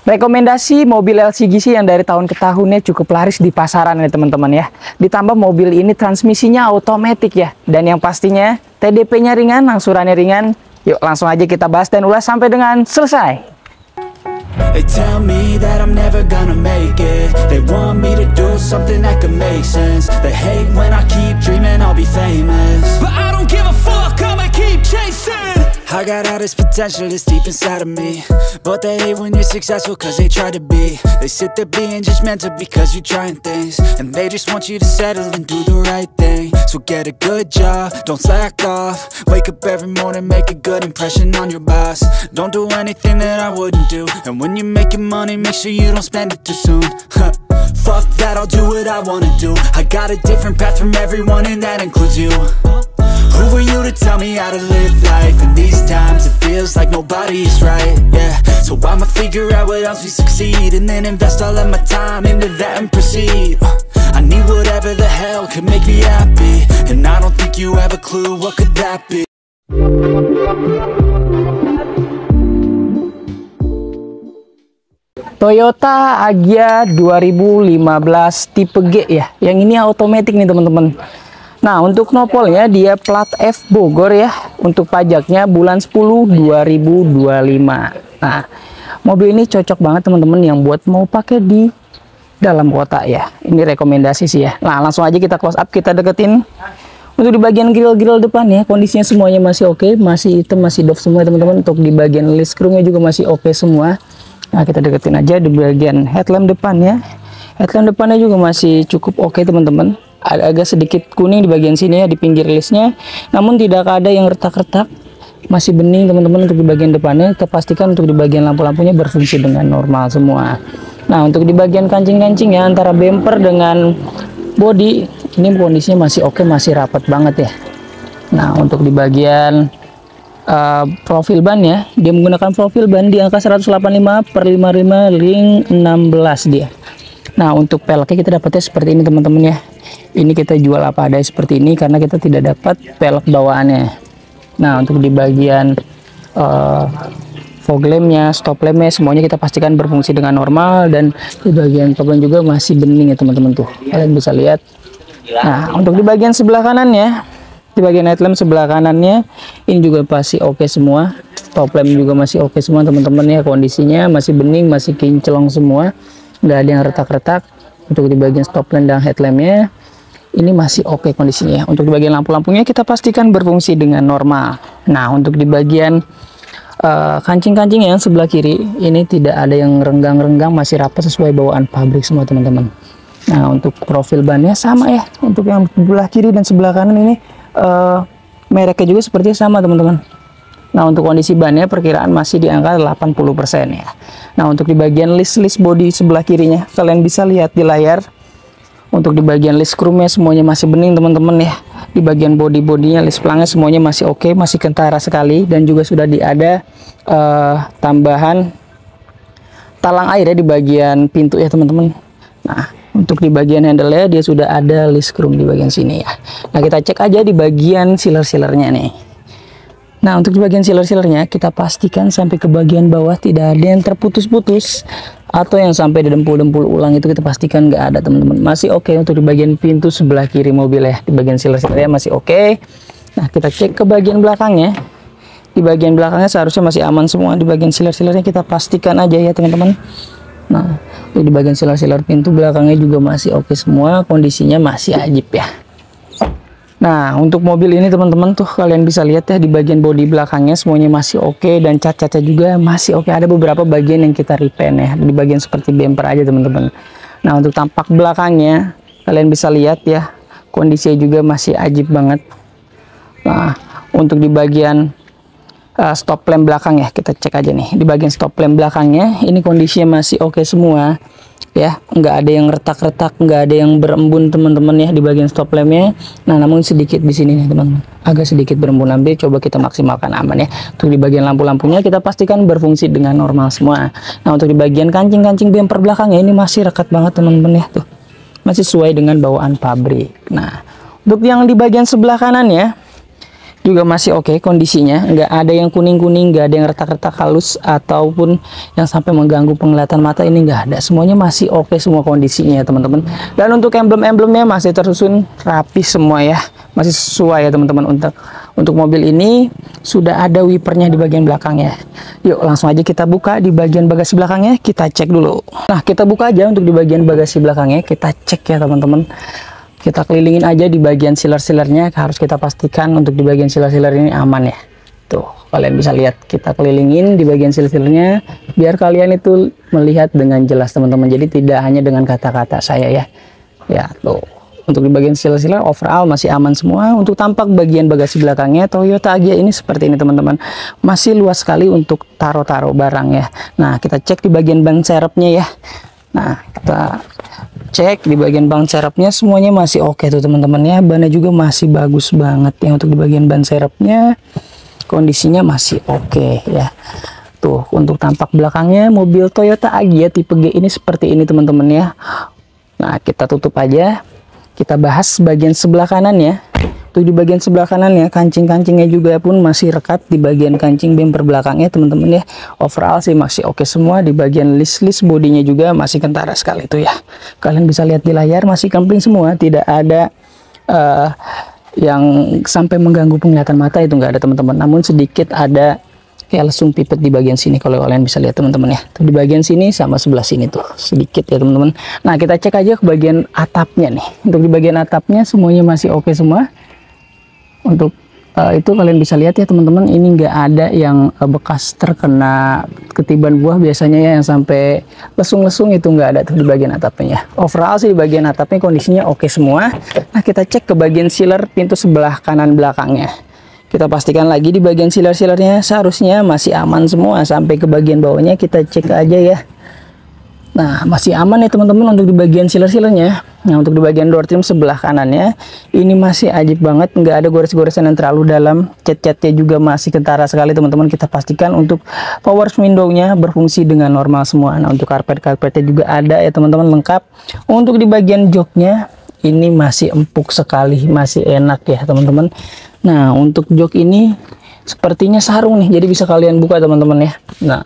Rekomendasi mobil LCGC yang dari tahun ke tahunnya cukup laris di pasaran ya teman-teman ya. Ditambah mobil ini transmisinya otomatis ya. Dan yang pastinya TDP-nya ringan, angsurannya ringan. Yuk langsung aja kita bahas dan ulas sampai dengan selesai. They tell me that I'm never gonna make it. They want me to do something that could make sense. They hate when I keep dreaming I'll be famous, but I don't give a fuck, I'ma keep chasing. I got all this potential that's deep inside of me, but they hate when you're successful cause they try to be. They sit there being judgmental because you're trying things, and they just want you to settle and do the right thing. So get a good job, don't slack off. Wake up every morning, make a good impression on your boss. Don't do anything that I wouldn't do, and when you're making money, make sure you don't spend it too soon. Fuck that, I'll do what I wanna do. I got a different path from everyone and that includes you. Who are you to tell me how to live life? In these times it feels like nobody's right, yeah. So I'ma figure out what else we succeed, and then invest all of my time into that and proceed. I need whatever the hell could make me happy, and I don't think you have a clue what could that be. Toyota Agya 2015 tipe G ya. Yang ini otomatis nih teman-teman. Nah, untuk nopolnya dia plat F Bogor ya. Untuk pajaknya bulan 10 2025. Nah, mobil ini cocok banget teman-teman yang buat mau pakai di dalam kota ya. Ini rekomendasi sih ya. Nah, langsung aja kita close up, kita deketin. Untuk di bagian grill depan ya, kondisinya semuanya masih oke, masih hitam, masih doff semua teman-teman. Untuk di bagian list screw-nya juga masih oke semua. Nah, kita deketin aja di bagian headlamp depan ya. Headlamp depannya juga masih cukup oke teman-teman. Agak sedikit kuning di bagian sini ya, di pinggir listnya, namun tidak ada yang retak-retak, masih bening teman-teman. Untuk di bagian depannya kita pastikan untuk di bagian lampu-lampunya berfungsi dengan normal semua. Nah, untuk di bagian kancing-kancing ya, antara bumper dengan body ini kondisinya masih oke, masih rapat banget ya. Nah, untuk di bagian profil ban ya, dia menggunakan profil ban di angka 185/55 ring 16 dia. Nah, untuk peleknya kita dapatnya seperti ini teman-teman ya. Ini kita jual apa adanya seperti ini karena kita tidak dapat pelek bawaannya. Nah, untuk di bagian fog lampnya, stop lampnya, semuanya kita pastikan berfungsi dengan normal, dan di bagian top lamp juga masih bening ya teman-teman tuh. Kalian bisa lihat. Nah, untuk di bagian sebelah kanannya, di bagian headlamp sebelah kanannya ini juga pasti oke semua. Top lamp juga masih oke semua teman-teman ya. Kondisinya masih bening, masih kinclong semua, nggak ada yang retak-retak. Untuk di bagian stop lamp dan headlampnya ini masih oke kondisinya. Untuk di bagian lampu-lampunya kita pastikan berfungsi dengan normal. Nah, untuk di bagian kancing-kancing yang sebelah kiri ini tidak ada yang renggang-renggang, masih rapat sesuai bawaan pabrik semua teman-teman. Nah, untuk profil bannya sama ya. Untuk yang sebelah kiri dan sebelah kanan ini mereknya juga seperti sama teman-teman. Nah, untuk kondisi bannya perkiraan masih di angka 80% ya. Nah, untuk di bagian list body sebelah kirinya kalian bisa lihat di layar. Untuk di bagian list screw-nya semuanya masih bening teman-teman ya. Di bagian body-bodinya, list pelangnya semuanya masih oke, masih kentara sekali, dan juga sudah ada tambahan talang air ya di bagian pintu ya teman-teman. Nah, untuk di bagian handle-nya dia sudah ada list screw di bagian sini ya. Nah, kita cek aja di bagian sealer-sealernya nih. Nah, untuk di bagian sealer-sealernya kita pastikan sampai ke bagian bawah tidak ada yang terputus-putus atau yang sampai dempul-dempul ulang, itu kita pastikan nggak ada teman-teman. Masih oke. Untuk di bagian pintu sebelah kiri mobil ya, di bagian sealer-sealernya masih oke. Nah, kita cek ke bagian belakangnya. Di bagian belakangnya seharusnya masih aman semua. Di bagian sealer-sealernya kita pastikan aja ya teman-teman. Nah, di bagian sealer-sealer pintu belakangnya juga masih oke semua, kondisinya masih ajib ya. Nah, untuk mobil ini teman-teman tuh kalian bisa lihat ya, di bagian bodi belakangnya semuanya masih oke, dan cat-catnya juga masih oke. Ada beberapa bagian yang kita repaint ya, di bagian seperti bumper aja teman-teman. Nah, untuk tampak belakangnya kalian bisa lihat ya, kondisinya juga masih ajib banget. Nah, untuk di bagian stop lamp belakang ya, kita cek aja nih. Di bagian stop lamp belakangnya ini kondisinya masih oke semua ya, nggak ada yang retak-retak, nggak ada yang berembun teman-teman ya di bagian stop lampnya. Nah, namun sedikit di sini nih teman-teman, agak sedikit berembun. Nanti coba kita maksimalkan aman ya. Untuk di bagian lampu-lampunya kita pastikan berfungsi dengan normal semua. Nah, untuk di bagian kancing-kancing bumper belakangnya ini masih rekat banget teman-teman ya, tuh masih sesuai dengan bawaan pabrik. Nah, untuk yang di bagian sebelah kanan ya, juga masih oke kondisinya, nggak ada yang kuning-kuning, nggak ada yang retak-retak halus ataupun yang sampai mengganggu penglihatan mata, ini nggak ada, semuanya masih oke semua kondisinya ya teman-teman. Dan untuk emblem-emblemnya masih tersusun rapi semua ya, masih sesuai ya teman-teman. Untuk mobil ini sudah ada wipernya di bagian belakangnya. Yuk langsung aja kita buka di bagian bagasi belakangnya, kita cek dulu. Nah kita buka aja untuk di bagian bagasi belakangnya, kita cek ya teman-teman. Kita kelilingin aja di bagian sealer-sealernya, harus kita pastikan untuk di bagian sealer-sealer ini aman ya. Tuh, kalian bisa lihat, kita kelilingin di bagian sealer-sealernya, biar kalian itu melihat dengan jelas teman-teman. Jadi tidak hanya dengan kata-kata saya ya. Ya, tuh. Untuk di bagian sealer-sealer overall masih aman semua. Untuk tampak bagian bagasi belakangnya Toyota Agya ini seperti ini teman-teman. Masih luas sekali untuk taruh-taruh barang ya. Nah, kita cek di bagian ban serepnya ya. Nah, kita cek di bagian ban serepnya semuanya masih oke tuh teman-teman ya. Bannya juga masih bagus banget ya. Untuk di bagian ban serepnya kondisinya masih oke ya. Tuh, untuk tampak belakangnya mobil Toyota Agya tipe G ini seperti ini teman-teman ya. Nah, kita tutup aja. Kita bahas bagian sebelah kanan ya. Tuh di bagian sebelah kanan ya, kancing-kancingnya juga pun masih rekat di bagian kancing bumper belakangnya teman-teman ya. Overall sih masih oke semua. Di bagian list bodinya juga masih kentara sekali tuh ya. Kalian bisa lihat di layar masih kempling semua, tidak ada yang sampai mengganggu penglihatan mata, itu nggak ada teman-teman. Namun sedikit ada kayak lesung pipet di bagian sini, kalau kalian bisa lihat teman-teman ya. Tuh di bagian sini sama sebelah sini tuh sedikit ya teman-teman. Nah kita cek aja ke bagian atapnya nih. Untuk di bagian atapnya semuanya masih oke semua. Untuk itu kalian bisa lihat ya teman-teman, ini nggak ada yang bekas terkena ketiban buah biasanya ya, yang sampai lesung-lesung itu nggak ada tuh di bagian atapnya ya. Overall sih di bagian atapnya kondisinya oke semua. Nah kita cek ke bagian sealer pintu sebelah kanan belakangnya. Kita pastikan lagi di bagian sealer-sealernya seharusnya masih aman semua. Sampai ke bagian bawahnya kita cek aja ya. Nah masih aman ya teman-teman untuk di bagian sealer-sealernya. Nah untuk di bagian door trim sebelah kanannya ini masih ajib banget, nggak ada gores-goresan yang terlalu dalam. Cat-catnya juga masih kentara sekali teman-teman. Kita pastikan untuk power window-nya berfungsi dengan normal semua. Nah untuk karpet-karpetnya juga ada ya teman-teman, lengkap. Untuk di bagian joknya ini masih empuk sekali, masih enak ya teman-teman. Nah untuk jok ini sepertinya sarung nih, jadi bisa kalian buka teman-teman ya. Nah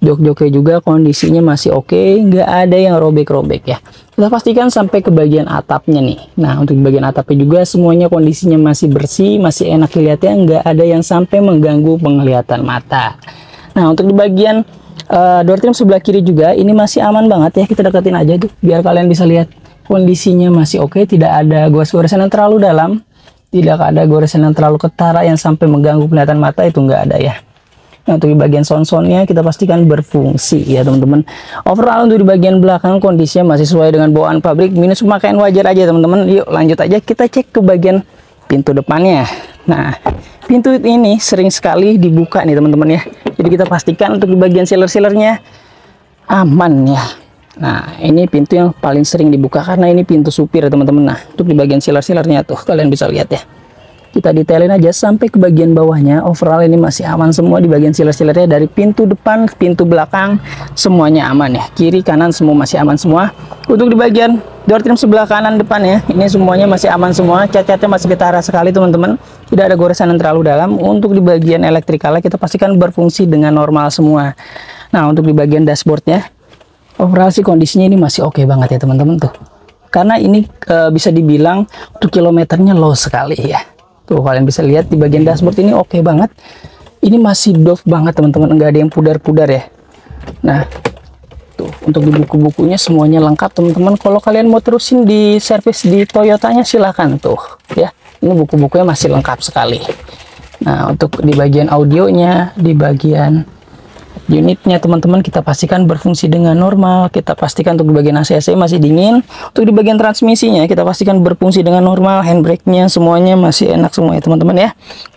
jok-joknya juga kondisinya masih oke, nggak ada yang robek-robek ya. Kita pastikan sampai ke bagian atapnya nih. Nah untuk bagian atapnya juga semuanya kondisinya masih bersih, masih enak dilihatnya, nggak ada yang sampai mengganggu penglihatan mata. Nah untuk di bagian door trim sebelah kiri juga ini masih aman banget ya. Kita deketin aja tuh biar kalian bisa lihat kondisinya masih oke, tidak ada gores-goresan yang terlalu dalam, tidak ada goresan yang terlalu ketara yang sampai mengganggu penglihatan mata, itu nggak ada ya. Nah, untuk di bagian sound-soundnya kita pastikan berfungsi ya teman-teman. Overall untuk di bagian belakang kondisinya masih sesuai dengan bawaan pabrik, minus pemakaian wajar aja teman-teman. Yuk lanjut aja, kita cek ke bagian pintu depannya. Nah pintu ini sering sekali dibuka nih teman-teman ya. Jadi kita pastikan untuk di bagian sealer-sealernya aman ya. Nah ini pintu yang paling sering dibuka karena ini pintu supir ya teman-teman. Nah untuk di bagian sealer-sealernya tuh kalian bisa lihat ya. Kita detailin aja sampai ke bagian bawahnya. Overall ini masih aman semua di bagian sealer-sealernya, dari pintu depan, pintu belakang semuanya aman ya. Kiri kanan semua masih aman semua. Untuk di bagian door trim sebelah kanan depan ya, ini semuanya masih aman semua. Cat-catnya masih ketara sekali teman-teman. Tidak ada goresan yang terlalu dalam. Untuk di bagian elektrikalnya kita pastikan berfungsi dengan normal semua. Nah untuk di bagian dashboardnya overall sih kondisinya ini masih oke banget ya teman-teman tuh. Karena ini bisa dibilang untuk kilometernya low sekali ya. Tuh kalian bisa lihat di bagian dashboard ini oke banget. Ini masih doff banget teman-teman, enggak ada yang pudar-pudar ya. Nah tuh untuk di buku-bukunya semuanya lengkap teman-teman. Kalau kalian mau terusin di servis di Toyotanya silahkan tuh ya. Ini buku-bukunya masih lengkap sekali. Nah untuk di bagian audionya, di bagian unitnya teman-teman kita pastikan berfungsi dengan normal. Kita pastikan untuk di bagian AC masih dingin. Untuk di bagian transmisinya kita pastikan berfungsi dengan normal. Handbrake-nya semuanya masih enak semua ya teman-teman ya.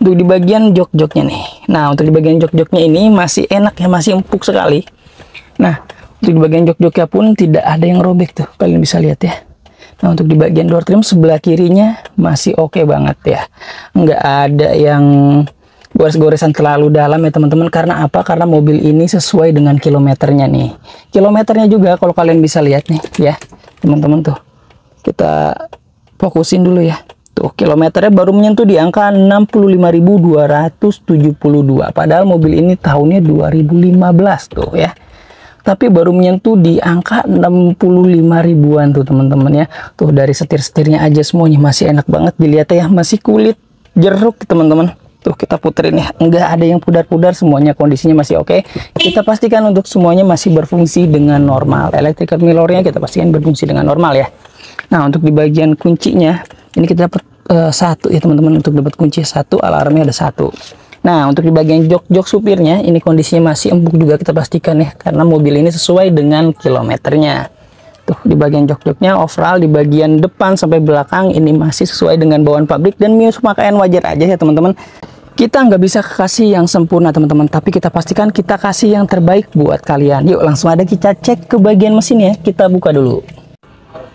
Untuk di bagian jok-joknya nih, nah untuk di bagian jok-joknya ini masih enak ya, masih empuk sekali. Nah untuk di bagian jok-joknya pun tidak ada yang robek tuh, kalian bisa lihat ya. Nah untuk di bagian door trim sebelah kirinya masih oke banget ya, nggak ada yang gores-goresan terlalu dalam ya teman-teman. Karena apa? Karena mobil ini sesuai dengan kilometernya nih. Kilometernya juga kalau kalian bisa lihat nih ya teman-teman tuh. Kita fokusin dulu ya. Tuh, kilometernya baru menyentuh di angka 65.272. Padahal mobil ini tahunnya 2015 tuh ya. Tapi baru menyentuh di angka 65 ribuan tuh teman-teman ya. Tuh, dari setir-setirnya aja semuanya masih enak banget dilihat ya, masih kulit jeruk teman-teman. Tuh, kita puterin ya, enggak ada yang pudar-pudar, semuanya kondisinya masih oke. Kita pastikan untuk semuanya masih berfungsi dengan normal. Electrical mirrornya kita pastikan berfungsi dengan normal ya. Nah, untuk di bagian kuncinya ini kita dapat satu ya teman-teman. Untuk dapat kunci satu, alarmnya ada satu. Nah, untuk di bagian jok supirnya ini kondisinya masih empuk juga kita pastikan ya, karena mobil ini sesuai dengan kilometernya. Tuh, di bagian jok-joknya overall di bagian depan sampai belakang ini masih sesuai dengan bawaan pabrik dan minus pakaian wajar aja ya teman-teman. Kita nggak bisa kasih yang sempurna teman-teman, tapi kita pastikan kita kasih yang terbaik buat kalian. Yuk langsung ada kita cek ke bagian mesin ya, kita buka dulu.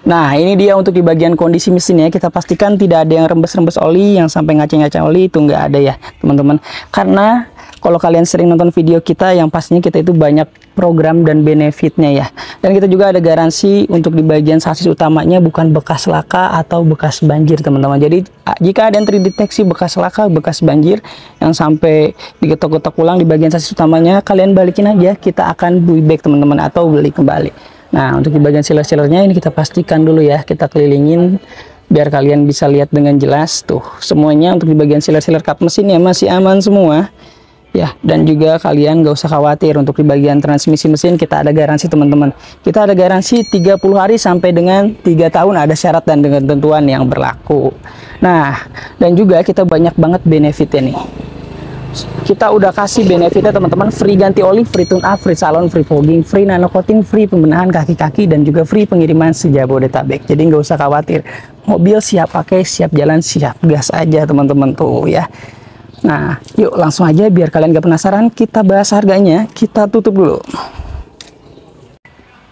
Nah, ini dia untuk di bagian kondisi mesinnya. Kita pastikan tidak ada yang rembes-rembes oli, yang sampai ngaceng-ngaceng oli itu nggak ada ya teman-teman. Karena kalau kalian sering nonton video kita, yang pastinya kita itu banyak program dan benefitnya ya. Dan kita juga ada garansi untuk di bagian sasis utamanya bukan bekas laka atau bekas banjir teman-teman. Jadi jika ada yang terdeteksi bekas laka, bekas banjir yang sampai digetok-getok ulang di bagian sasis utamanya, kalian balikin aja, kita akan buyback teman-teman atau beli kembali. Nah, untuk di bagian sealer-sealernya ini kita pastikan dulu ya, kita kelilingin biar kalian bisa lihat dengan jelas. Tuh, semuanya untuk di bagian sealer-sealer kap mesin ya masih aman semua ya. Dan juga kalian gak usah khawatir untuk di bagian transmisi mesin, kita ada garansi teman-teman. Kita ada garansi 30 hari sampai dengan 3 tahun, ada syarat dan dengan ketentuan yang berlaku. Nah, dan juga kita banyak banget benefitnya nih. Kita udah kasih benefitnya teman-teman, free ganti oli, free tune up, free salon, free fogging, free nano coating, free pembenahan kaki-kaki, dan juga free pengiriman sejabodetabek. Jadi nggak usah khawatir, mobil siap pakai, siap jalan, siap gas aja teman-teman tuh ya. Nah, yuk langsung aja biar kalian gak penasaran, kita bahas harganya. Kita tutup dulu.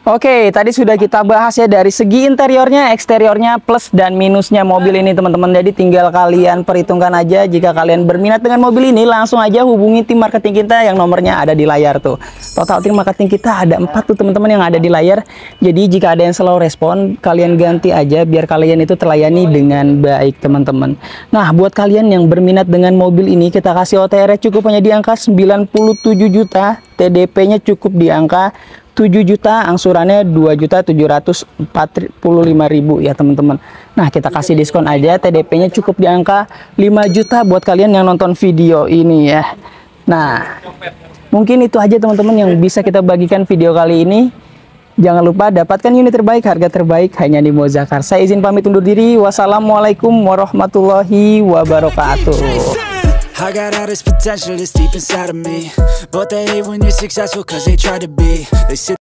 Oke, tadi sudah kita bahas ya dari segi interiornya, eksteriornya, plus dan minusnya mobil ini teman-teman. Jadi tinggal kalian perhitungkan aja. Jika kalian berminat dengan mobil ini, langsung aja hubungi tim marketing kita yang nomornya ada di layar tuh. Total tim marketing kita ada 4 tuh teman-teman yang ada di layar. Jadi jika ada yang slow respon, kalian ganti aja biar kalian itu terlayani dengan baik teman-teman. Nah, buat kalian yang berminat dengan mobil ini, kita kasih OTR cukup hanya di angka 97 juta, TDP-nya cukup di angka 7 juta, angsurannya 2.745.000 ya teman-teman. Nah, kita kasih diskon aja, TDP-nya cukup di angka 5 juta buat kalian yang nonton video ini ya. Nah, mungkin itu aja teman-teman yang bisa kita bagikan video kali ini. Jangan lupa dapatkan unit terbaik, harga terbaik hanya di Mozakar. Saya izin pamit undur diri. Wassalamualaikum warahmatullahi wabarakatuh. I got all this potential that's deep inside of me, but they hate when you're successful cause they try to be. They sit